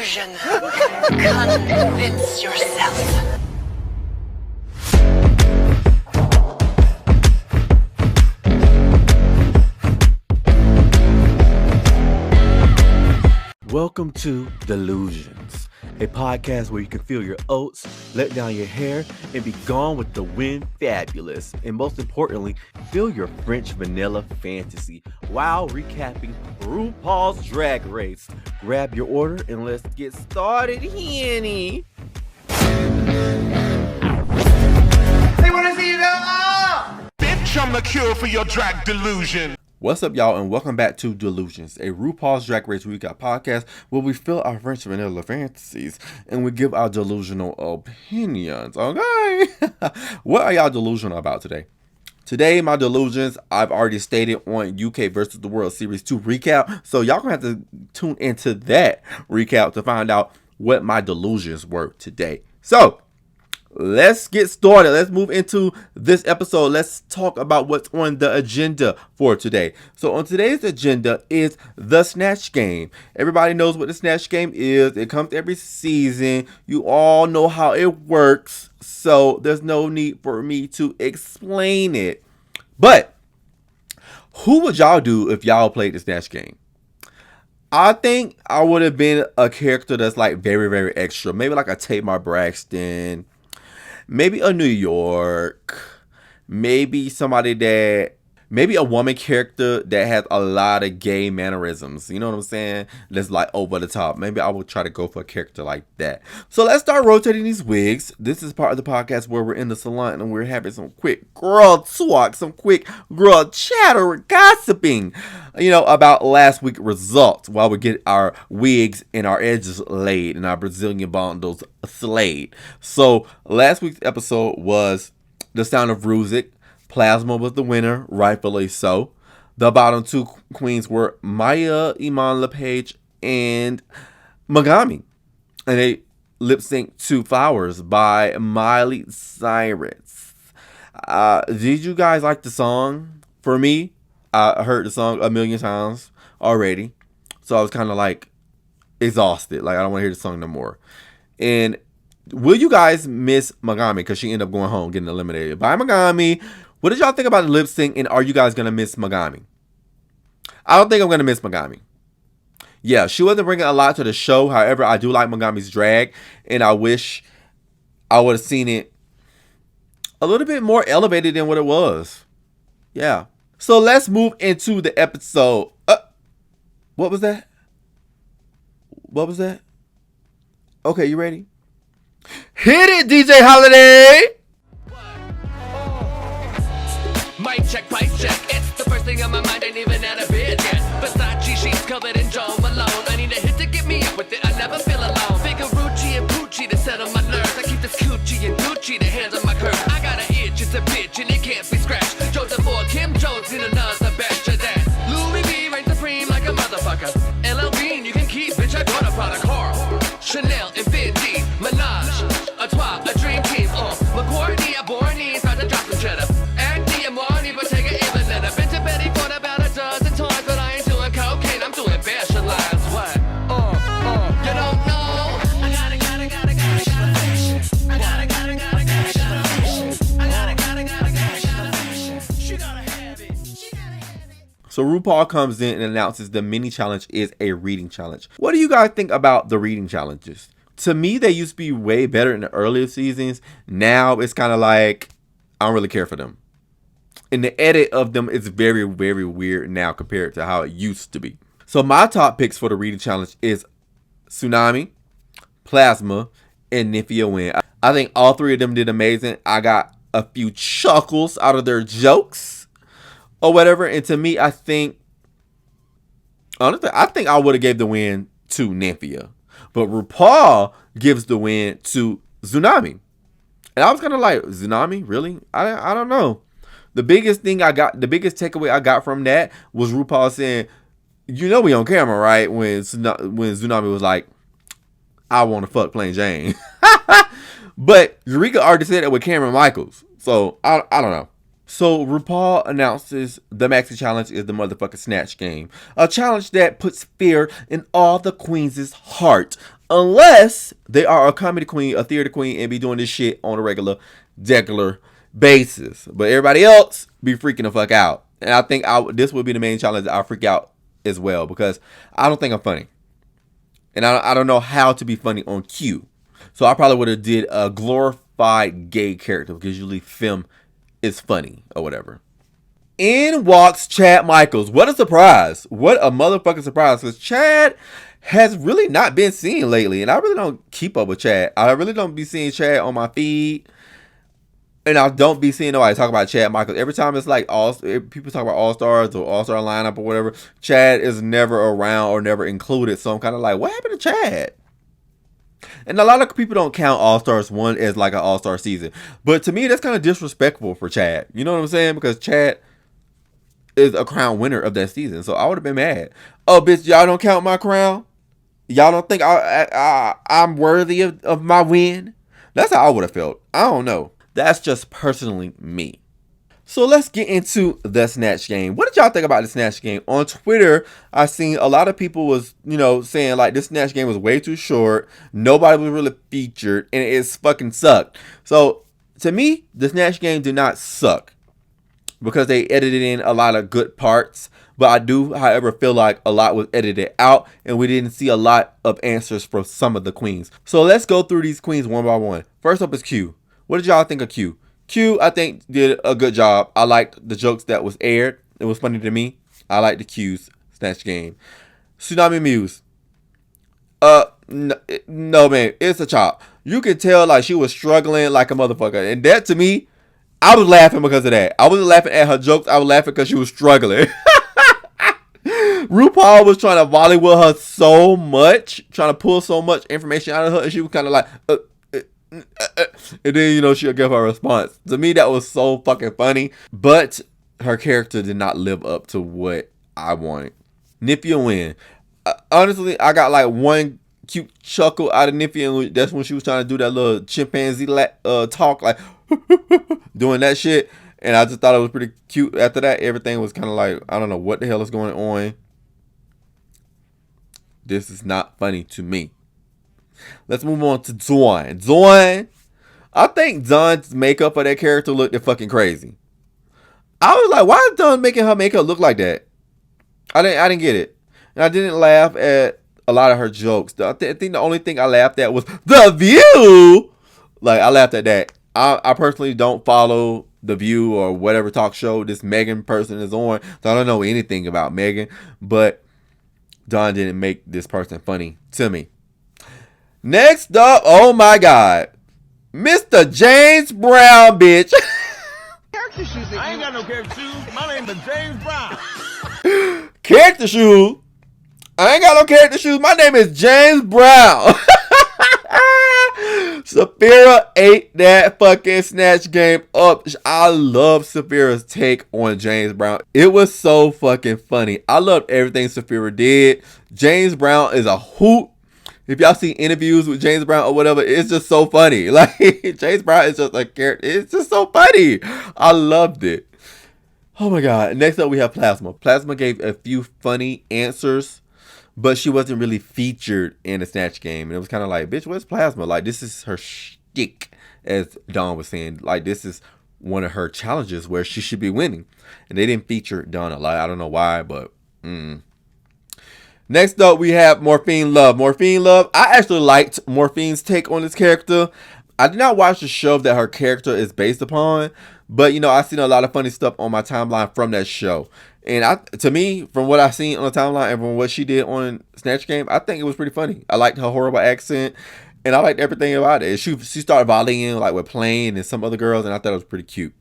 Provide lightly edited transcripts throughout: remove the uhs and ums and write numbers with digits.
delusion. Convince yourself. Welcome to Delusions, a podcast where you can feel your oats, let down your hair, and be gone with the wind fabulous. And most importantly, feel your French vanilla fantasy while recapping RuPaul's Drag Race. Grab your order and let's get started, Henny. They want to see you go, Bitch, I'm the cure for your drag delusion. What's up, y'all, and welcome back to Delusions, a RuPaul's Drag Race recap podcast where we fill our French vanilla fantasies and we give our delusional opinions, okay? What are y'all delusional about today? Today, my delusions, I've already stated on UK versus the World Series 2 recap, so y'all gonna have to tune into that recap to find out what my delusions were today. So, let's get started. Let's move into this episode. Let's talk about what's on the agenda for today. So on today's agenda is the Snatch Game. Everybody knows what the Snatch Game is. It comes every season. You all know how it works. So there's no need for me to explain it. But who would y'all do if y'all played the Snatch Game? I think I would have been a character that's like very, very extra. Maybe like a Tamar Braxton. Maybe a New York, maybe maybe a woman character that has a lot of gay mannerisms. You know what I'm saying? That's like over the top. Maybe I would try to go for a character like that. So let's start rotating these wigs. This is part of the podcast where we're in the salon and we're having some quick girl talk, some quick girl chatter, gossiping, about last week's results while we get our wigs and our edges laid and our Brazilian bundles slayed. So last week's episode was The Sound of Rusick. Plasma was the winner, rightfully so. The bottom two queens were Maya Iman LePage and Megami. And they lip synced to Flowers by Miley Cyrus. Did you guys like the song? For me, I heard the song a million times already. So I was kind of like exhausted. Like I don't want to hear the song no more. And will you guys miss Megami? Because she ended up going home, getting eliminated by Megami. What did y'all think about the lip sync, and are you guys going to miss Megami? I don't think I'm going to miss Megami. Yeah, she wasn't bringing a lot to the show. However, I do like Megami's drag, and I wish I would have seen it a little bit more elevated than what it was. Yeah. So let's move into the episode. What was that? What was that? Okay, you ready? Hit it, DJ Holiday! Mic check, pipe check. It's the first thing on my mind, ain't even out of bed yet. Versace sheets covered in Joe Malone. I need a hit to get me up with it, I never feel alone. Figurucci and Poochie to settle my nerves. I keep this coochie and Gucci to handle my curves. I got an itch, it's a bitch, and it can't be scratched. Joe DeVore, Kim Jones in another batch of that. Louis V reigns supreme like a motherfucker. LL Bean, you can keep, bitch, I got a product. Carl, Chanel, and Fendi, Minaj, a twat, a dream team. McCourtney, a Bornese, try to drop some cheddar. So RuPaul comes in and announces the mini challenge is a reading challenge. What do you guys think about the reading challenges? To me, they used to be way better in the earlier seasons. Now it's kind of like, I don't really care for them. And the edit of them is very, very weird now compared to how it used to be. So my top picks for the reading challenge is Tsunami, Plasma, and Nymphia Wynn. I think all three of them did amazing. I got a few chuckles out of their jokes or whatever. And to me, honestly, I think I would have gave the win to Nymphia. But RuPaul gives the win to Tsunami. And I was kind of like, Tsunami? Really? I don't know. The biggest takeaway I got from that was RuPaul saying, we on camera, right? When Tsunami was like, I want to fuck Plain Jane. But Eureka already said it with Cameron Michaels. So, I don't know. So, RuPaul announces the Maxi Challenge is the motherfucking Snatch Game. A challenge that puts fear in all the queens' heart. unless they are a comedy queen, a theater queen, and be doing this shit on a regular basis. But everybody else be freaking the fuck out. And I think this would be the main challenge that I freak out as well, because I don't think I'm funny. And I don't know how to be funny on cue. So I probably would have did a glorified gay character, because usually film is funny or whatever. In walks Chad Michaels. What a surprise. What a motherfucking surprise. Because Chad has really not been seen lately. And I really don't keep up with Chad. I really don't be seeing Chad on my feed. And I don't be seeing nobody talk about Chad Michaels. Every time it's like people talk about All-Stars or All-Star lineup or whatever, Chad is never around or never included. So I'm kind of like, what happened to Chad? And a lot of people don't count All-Stars 1 as like an All-Star season. But to me, that's kind of disrespectful for Chad. You know what I'm saying? Because Chad is a crown winner of that season. So I would have been mad. Oh, bitch, y'all don't count my crown? Y'all don't think I'm worthy of my win? That's how I would have felt. I don't know. That's just personally me. So let's get into the Snatch Game. What did y'all think about the Snatch Game? On Twitter, I seen a lot of people was, saying like this Snatch Game was way too short. Nobody was really featured, and it's fucking sucked. So to me, the Snatch Game did not suck, because they edited in a lot of good parts. But I do, however, feel like a lot was edited out, and we didn't see a lot of answers from some of the queens. So let's go through these queens one by one. First up is Q. What did y'all think of Q? Q, I think, did a good job. I liked the jokes that was aired. It was funny to me. I liked the Q's Snatch Game. Tsunami Muse. No, man, it's a chop. You could tell like she was struggling like a motherfucker, and that to me, I was laughing because of that. I wasn't laughing at her jokes. I was laughing because she was struggling. RuPaul was trying to volley with her so much, trying to pull so much information out of her, and she was kind of like, and then, she'll give her a response. To me, that was so fucking funny. But her character did not live up to what I wanted. Nifia win. Honestly, I got like one cute chuckle out of Nifia, and that's when she was trying to do that little chimpanzee talk, like doing that shit. And I just thought it was pretty cute. After that, everything was kind of like, I don't know what the hell is going on. This is not funny to me. Let's move on to Dawn. Dawn, I think Dawn's makeup for that character looked fucking crazy. I was like, why is Dawn making her makeup look like that? I didn't get it. And I didn't laugh at a lot of her jokes. I think the only thing I laughed at was The View. Like, I laughed at that. I personally don't follow The View or whatever talk show this Megan person is on. So I don't know anything about Megan. But Dawn didn't make this person funny to me. Next up, oh my God, Mr. James Brown, bitch. Character shoes. I ain't got no character shoes. My name is James Brown. Character shoes? I ain't got no character shoes. My name is James Brown. Sapphira ate that fucking Snatch Game up. I love Sapphira's take on James Brown. It was so fucking funny. I loved everything Sapphira did. James Brown is a hoot. If y'all see interviews with James Brown or whatever, it's just so funny. Like, James Brown is just a character. It's just so funny. I loved it. Oh my God. Next up, we have Plasma. Plasma gave a few funny answers, but she wasn't really featured in the Snatch Game. And it was kind of like, bitch, where's Plasma? Like, this is her shtick, as Dawn was saying. Like, this is one of her challenges where she should be winning. And they didn't feature Dawn a lot. I don't know why, but Next up, we have Morphine Love. Morphine Love, I actually liked Morphine's take on this character. I did not watch the show that her character is based upon, but, I've seen a lot of funny stuff on my timeline from that show. And to me, from what I've seen on the timeline and from what she did on Snatch Game, I think it was pretty funny. I liked her horrible accent, and I liked everything about it. She started volleying like with Plane and some other girls, and I thought it was pretty cute.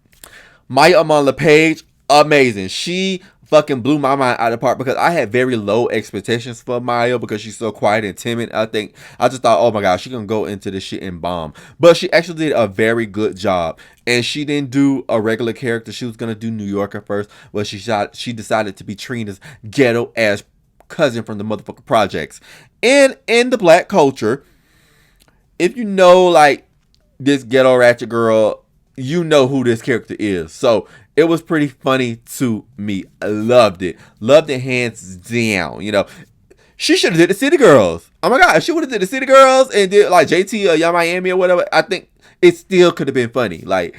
Maya Amon LePage, amazing. She fucking blew my mind out of the park, because I had very low expectations for Maya because she's so quiet and timid. I just thought, oh my gosh, she's gonna go into this shit and bomb. But she actually did a very good job, and she didn't do a regular character. She was gonna do New Yorker first, but she decided to be Trina's ghetto ass cousin from the motherfucking projects. And in the black culture, if you know like this ghetto ratchet girl, you know who this character is. So it was pretty funny to me. I loved it. Loved it hands down. She should have did the City Girls. Oh my God, she would have did the City Girls and did like JT or Young Miami or whatever. I think it still could have been funny. Like,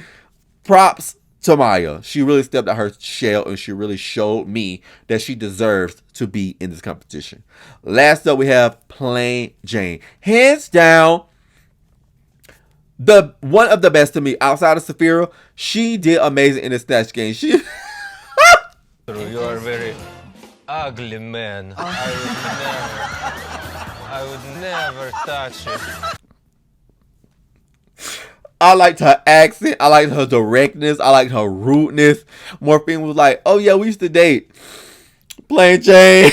props to Maya. She really stepped out her shell and she really showed me that she deserves to be in this competition. Last up, we have Plain Jane. Hands down, the one of the best to me outside of Saphira. She did amazing in the Snatch Game. She You are very ugly man. I would never touch you. I liked her accent. I liked her directness. I liked her rudeness. Morphine was like, oh yeah, we used to date. Plain Jane.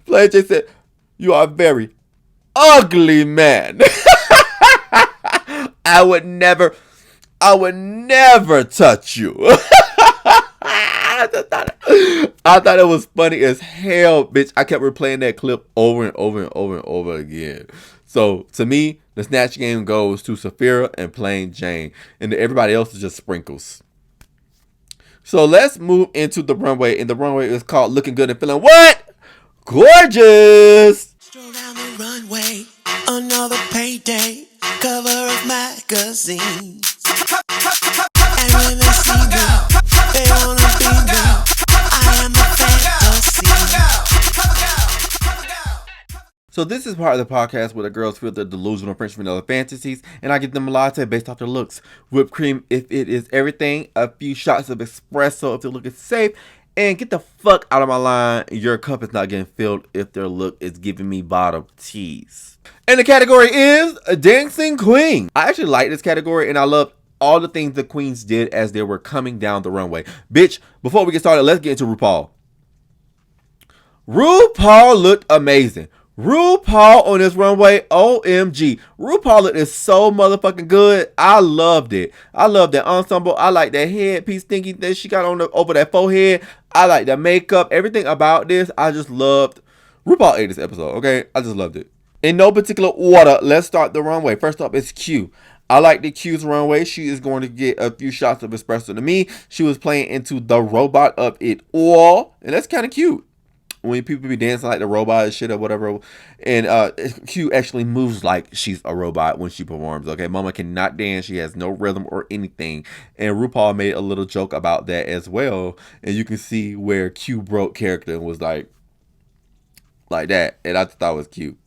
Plain Jane said, you are a very ugly man. I would never touch you. I thought it was funny as hell, bitch. I kept replaying that clip over and over and over and over again. So to me, the Snatch Game goes to Saphira and Plain Jane, and everybody else is just sprinkles. So let's move into the runway, and the runway is called Looking Good and Feeling What? Gorgeous. Stroll down the runway, another payday, cover of magazines. And when they see me, they wanna be me. I am a fantasy. So this is part of the podcast where the girls feel the delusional French vanilla fantasies, and I give them a latte based off their looks. Whipped cream if it is everything, a few shots of espresso if their look is safe, and get the fuck out of my line. Your cup is not getting filled if their look is giving me bottom tease. And the category is a Dancing Queen. I actually like this category, and I love all the things the queens did as they were coming down the runway. Bitch, before we get started, let's get into RuPaul. RuPaul looked amazing. RuPaul on this runway, OMG. RuPaul is so motherfucking good. I loved it. I love that ensemble. I like that headpiece thingy that she got on over that forehead. I like the makeup. Everything about this, I just loved. RuPaul ate this episode, okay? I just loved it. In no particular order, let's start the runway. First up is Q. I like the Q's runway. She is going to get a few shots of espresso to me. She was playing into the robot of it all, and that's kind of cute. When people be dancing like the robot and shit or whatever. And Q actually moves like she's a robot when she performs. Okay, Mama cannot dance. She has no rhythm or anything. And RuPaul made a little joke about that as well. And you can see where Q broke character and was like that. And I thought it was cute.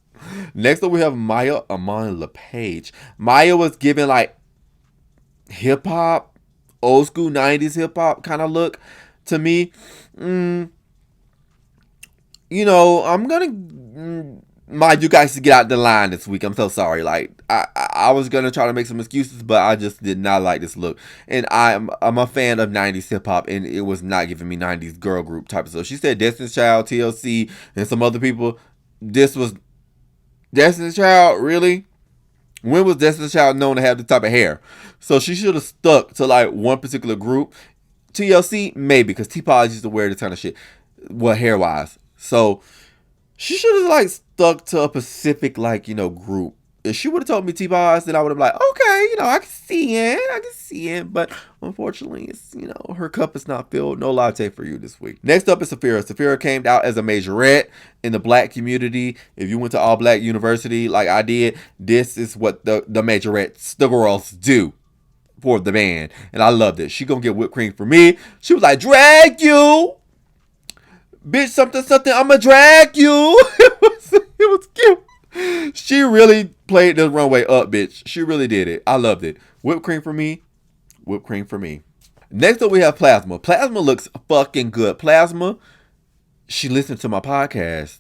Next up, we have Maya Amon LePage. Maya was giving like hip hop, old school 90s hip hop kind of look to me. You know, I'm gonna mind you guys to get out the line this week. I'm so sorry. Like I was gonna try to make some excuses, but I just did not like this look. And I'm a fan of 90s hip hop, and it was not giving me 90s girl group type of stuff. She said Destiny's Child, TLC, and some other people. This was Destiny's Child, really? When was Destiny's Child known to have this type of hair? So she should have stuck to like one particular group. TLC, maybe, because T-Pod used to wear this kind of shit. Well, hair wise. So she should have like stuck to a specific group. If she would have told me T-Boz, then I would have been like, okay, I can see it. But unfortunately, it's her cup is not filled. No latte for you this week. Next up is Saphira. Saphira came out as a majorette in the black community. If you went to all black university like I did, this is what the majorettes, the girls, do for the band, and I loved it. She gonna get whipped cream for me. She was like, drag you. Bitch, something, I'ma drag you. It was cute. She really played the runway up, bitch. She really did it. I loved it. Whipped cream for me. Whipped cream for me. Next up, we have Plasma. Plasma looks fucking good. Plasma, she listened to my podcast,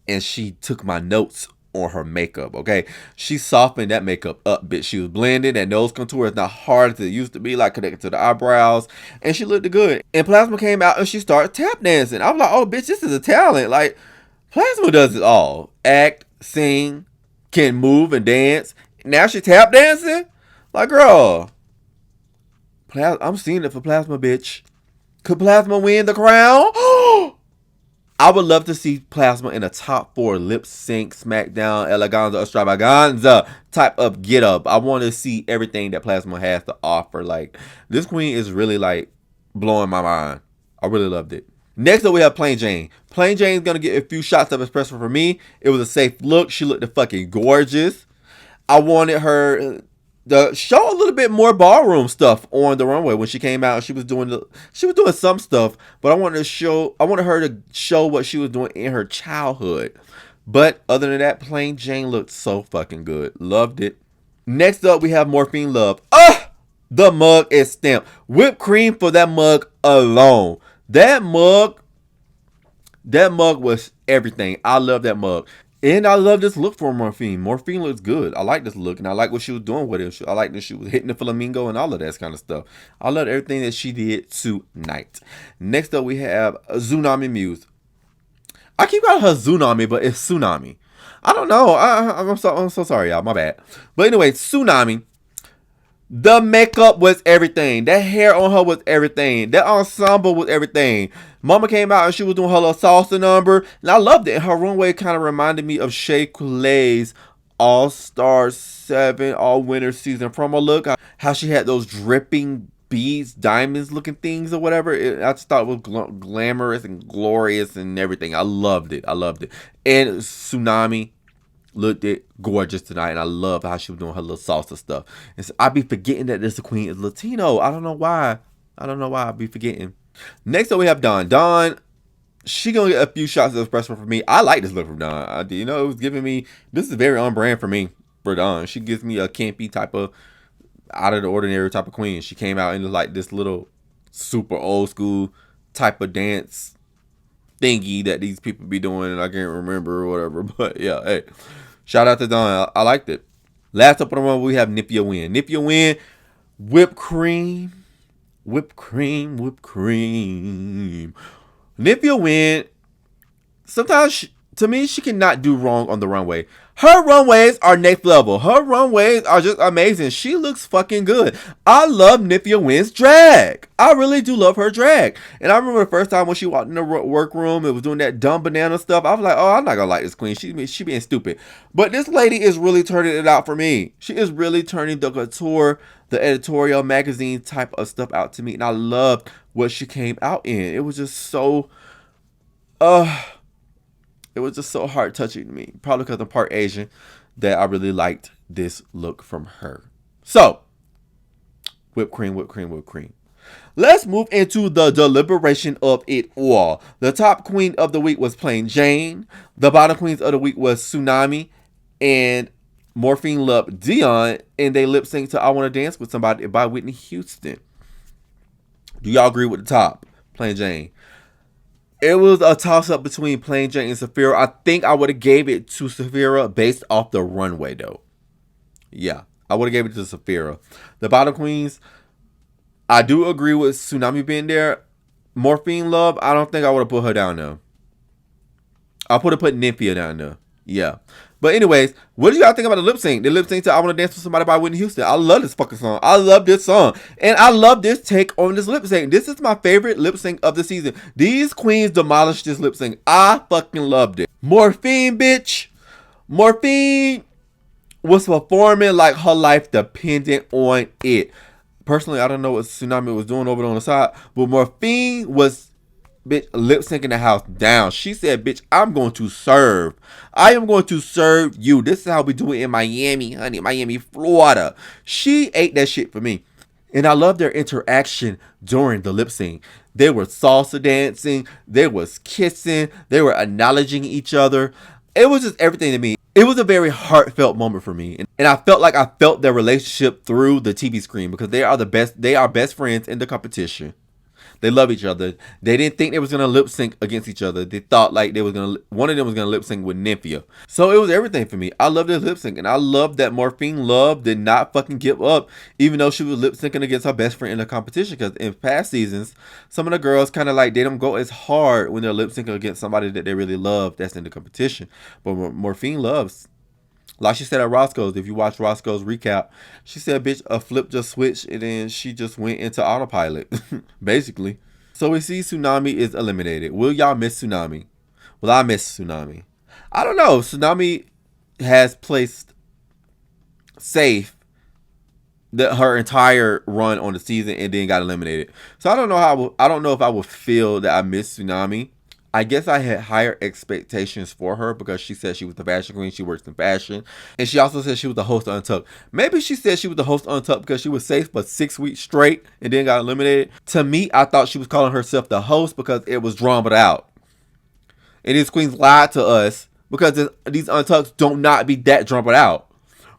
and she took my notes on her makeup, okay? She softened that makeup up, bitch. She was blending. That nose contour is not hard as it used to be, like connected to the eyebrows, and she looked good. And Plasma came out and she started tap dancing. I was like, oh, bitch, this is a talent. Like, Plasma does it all. Act, sing, can move and dance. Now she tap dancing? Like, girl, I'm seeing it for Plasma, bitch. Could Plasma win the crown? I would love to see Plasma in a top 4 lip sync, smackdown, eleganza, extravaganza type of get up. I want to see everything that Plasma has to offer. Like, this queen is really like blowing my mind. I really loved it. Next up, we have Plain Jane. Plain Jane's gonna get a few shots of espresso for me. It was a safe look. She looked fucking gorgeous. I wanted her to show a little bit more ballroom stuff on the runway when she came out. She was doing some stuff, but I wanted her to show what she was doing in her childhood. But other than that, Plain Jane looked so fucking good. Loved it. Next up, we have Morphine Love. The mug is stamped. Whipped cream for that mug alone. That mug was everything. I love that mug. And I love this look for Morphine. Morphine looks good. I like this look, and I like what she was doing with it. I like that she was hitting the flamingo and all of that kind of stuff. I love everything that she did tonight. Next up, we have Tsunami Muse. I keep calling her Tsunami, but it's Tsunami. I don't know. I'm so sorry, y'all. My bad. But anyway, Tsunami. The makeup was everything. That hair on her was everything. That ensemble was everything. Mama came out and she was doing her little salsa number, and I loved it. Her runway kind of reminded me of Shea Coulee's All-Star 7 All-Winter Season promo look. How she had those dripping beads, diamonds looking things or whatever. I just thought it was glamorous and glorious and everything. I loved it. And Tsunami looked it gorgeous tonight, and I love how she was doing her little salsa stuff. And so I be forgetting that this queen is Latino. I don't know why I be forgetting. Next up, we have Dawn. Dawn, she gonna get a few shots of espresso from me. I like this look from Dawn. It was giving me, this is very on brand for me for Dawn. She gives me a campy type of, out of the ordinary type of queen. She came out in like this little super old school type of dance thingy that these people be doing, and I can't remember or whatever. But yeah, hey. Shout out to Dawn. I liked it. Last up on the run, we have Nipia Win. Nipia Win, whipped cream. Nipia Win, sometimes, to me, she cannot do wrong on the runway. Her runways are next level. Her runways are just amazing. She looks fucking good. I love Nipia Win's drag. I really do love her drag. And I remember the first time when she walked in the workroom, it was doing that dumb banana stuff. I was like, oh, I'm not going to like this queen. She being stupid. But this lady is really turning it out for me. She is really turning the couture, the editorial magazine type of stuff out to me. And I loved what she came out in. It was just so... It was just so heart touching to me. Probably because I'm part Asian, that I really liked this look from her. So, whipped cream. Let's move into the deliberation of it all. The top queen of the week was Plain Jane. The bottom queens of the week was Tsunami and Morphine Love Dion. And they lip synced to I Want to Dance with Somebody by Whitney Houston. Do y'all agree with the top? Plain Jane. It was a toss-up between Plain Jane and Saphira. I think I would have gave it to Saphira based off the runway, though. Yeah, I would have gave it to Saphira. The bottom queens, I do agree with Tsunami being there. Morphine Love, I don't think I would have put her down there. I would have put Nymphia down there. Yeah. But anyways, what do y'all think about the lip sync? The lip sync to I Want to Dance with Somebody by Whitney Houston. I love this fucking song. I love this song. And I love this take on this lip sync. This is my favorite lip sync of the season. These queens demolished this lip sync. I fucking loved it. Morphine, bitch. Morphine was performing like her life depended on it. Personally, I don't know what Tsunami was doing over on the side, but Morphine was, bitch, lip syncing the house down. She said, bitch, I'm going to serve. I am going to serve you. This is how we do it in Miami, honey. Miami, Florida. She ate that shit for me. And I love their interaction during the lip sync. They were salsa dancing. They was kissing. They were acknowledging each other. It was just everything to me. It was a very heartfelt moment for me. And I felt like I felt their relationship through the TV screen because they are the best. They are best friends in the competition. They love each other. They didn't think they was gonna lip sync against each other. They thought like they was gonna, one of them was gonna lip sync with Nymphia. So it was everything for me. I love this lip sync, and I love that Morphine Love did not fucking give up, even though she was lip syncing against her best friend in the competition. Because in past seasons, some of the girls kind of like they don't go as hard when they're lip syncing against somebody that they really love that's in the competition. But Morphine loves. Like she said at Roscoe's, if you watch Roscoe's recap, she said, bitch, a flip just switched and then she just went into autopilot, basically. So we see Tsunami is eliminated. Will y'all miss Tsunami? Will I miss Tsunami? I don't know. Tsunami has placed safe her entire run on the season and then got eliminated. So I don't know if I would feel that I missed Tsunami. I guess I had higher expectations for her because she said she was the fashion queen. She works in fashion. And she also said she was the host of Untucked. Maybe she said she was the host of Untucked because she was safe for 6 weeks straight and then got eliminated. To me, I thought she was calling herself the host because it was drummed out. And these queens lied to us because these Untucks don't not be that drummed out.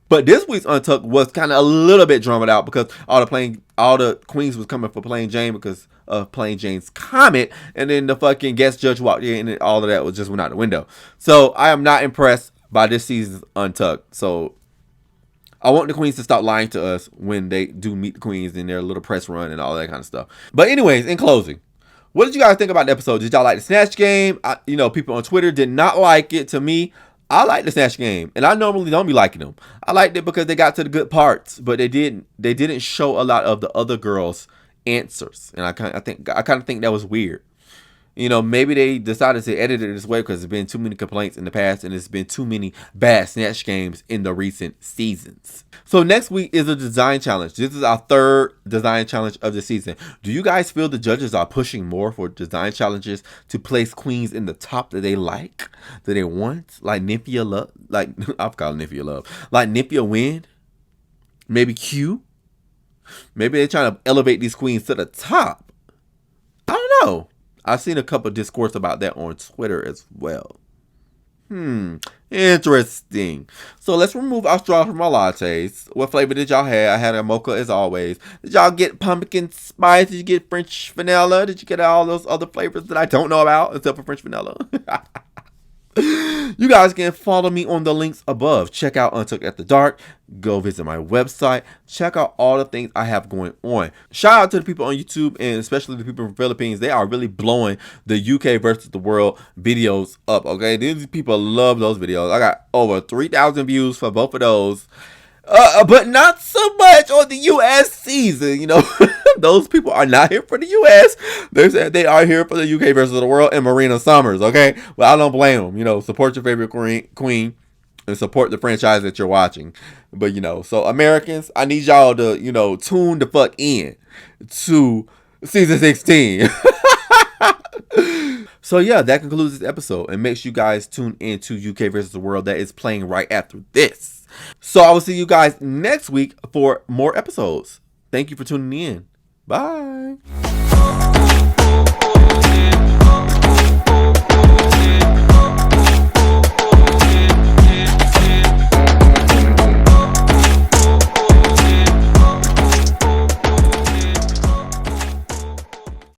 But this week's Untucked was kind of a little bit drummed out because all the queens was coming for Plain Jane because of Plain Jane's comment, and then the fucking guest judge walked in, and all of that was just went out the window. So I am not impressed by this season's Untucked. So I want the queens to stop lying to us when they do meet the queens in their little press run and all that kind of stuff. But anyways, in closing, what did you guys think about the episode? Did y'all like the Snatch Game? People on Twitter did not like it. To me, I like the Snatch Game, and I normally don't be liking them. I liked it because they got to the good parts, but they didn't show a lot of the other girls' answers, and I kind of think that was weird. Maybe they decided to edit it this way because there's been too many complaints in the past, and there's been too many bad Snatch Games in the recent seasons. So next week is a design challenge. This is our third design challenge of the season. Do you guys feel the judges are pushing more for design challenges to place queens in the top that they like, that they want? Like Nymphia Love, I've called Nymphia Love, like Nymphia Wind, maybe Q. Maybe they're trying to elevate these queens to the top. I don't know. I've seen a couple of discourse about that on Twitter as well. Interesting. So let's remove our straw from our lattes. What flavor did y'all have? I had a mocha as always. Did y'all get pumpkin spice? Did you get French vanilla? Did you get all those other flavors that I don't know about except for French vanilla? You guys can follow me on the links above. Check out Untucked After Dark. Go visit my website. Check out all the things I have going on. Shout out to the people on YouTube and especially the people from the Philippines. They are really blowing the UK versus the world videos up. Okay, these people love those videos. I got over 3,000 views for both of those. But not so much on the US season, Those people are not here for the US. They said they are here for the UK versus the world and Marina Summers, okay? Well, I don't blame them. Support your favorite queen and support the franchise that you're watching. But, so Americans, I need y'all to, tune the fuck in to season 16. So yeah, that concludes this episode. And make sure you guys tune in to UK versus the world that is playing right after this. So I will see you guys next week for more episodes. Thank you for tuning in. Bye.